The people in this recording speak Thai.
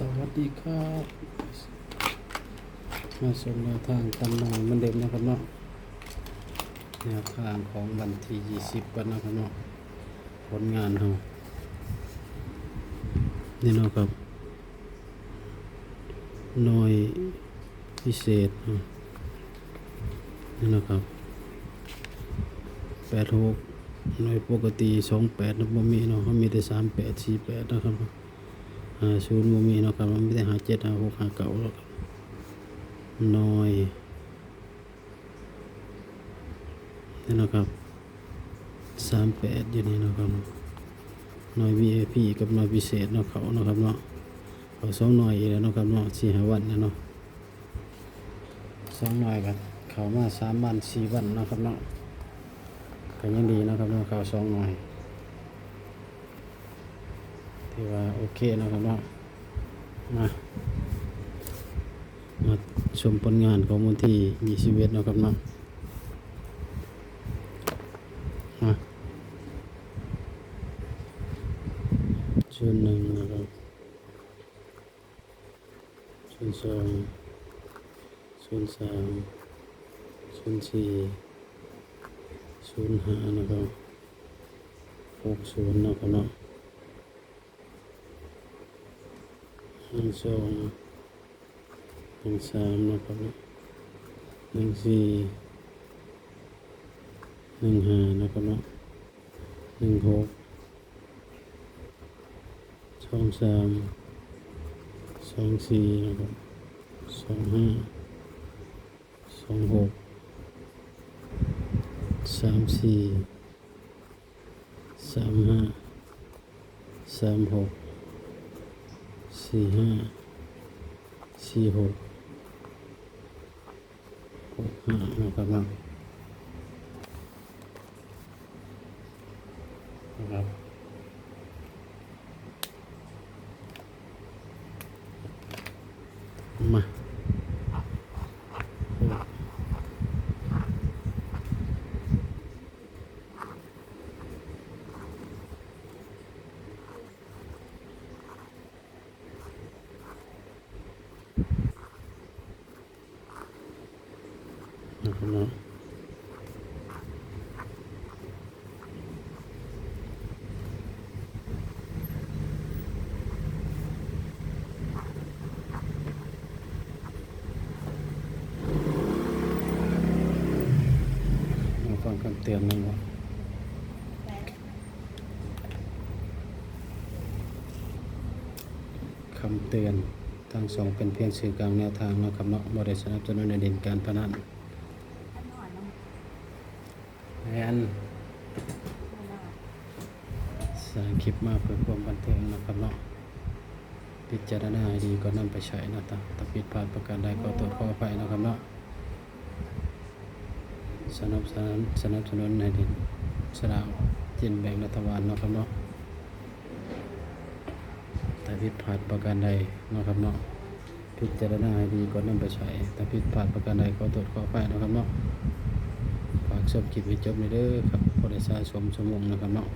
สวัสดีครับมาชมแนวทางกันหน่อยเหมือนเดิมนะครับเนาะแนวทางของวันที่20วันนะครับเนาะผลงานเรานี่เนาะครับหน่วยพิเศษนี่นะครับ86หน่วยปกติ28นะบ่มีเนาะเขามีแต่38 48นะครับ50บ่มีเนาะครับมันมีแต่57 56 59แล้วครับหน่วยนี่นะครับ38อยู่นี่นะครับหน่วย VIP กับหน่วยพิเศษเนาะเขานะครับเนาะเขา2หน่วยอีกแล้วเนาะครับเนาะ4-5วันเนาะ2หน่วยกันเขามา3วัน4วันเนาะครับเนาะก็ยังดีนะครับเนาะเขา2หน่วยถือว่าโอเคนะครับเนาะมาชมผลงานของวันที่21นะครับเนาะส่วน1นะครับส่วน2ส่วน3ส่วน4ส่วน5นะครับ60นะครับเนาะ12 13นะครับเนาะ14 15นะครับเนาะ16 23 24นะครับ25 26 34 35 36 45 46 65นะครับนะครับมานะครับเนาะมาฟังคำเตือนหน่อยว่าคำเตือนทั้งสองเป็นเพียงสื่อกลางแนวทางนะครับเนาะบ่ได้สนับสนุนในเด่นการพนันสร้างคลิปมาเพื่อความบันเทิงนะครับเนาะพิจารณาให้ดีก็นำไปใช้นะถ้าผิดพลาดประการใดก็ขออภัยนะครับเนาะสนับสนุนให้ดีสลากกินแบ่งรัฐบาลนะครับเนาะถ้าผิดพลาดประการใดนะครับเนาะพิจารณาให้ดีก็นำไปใช้ถ้าผิดพลาดประการใดก็ขออภัยนะครับเนาะฝากชมคลิปให้จบเลยเด้อครับพอได้สะสมชั่วโมงนะครับเนาะ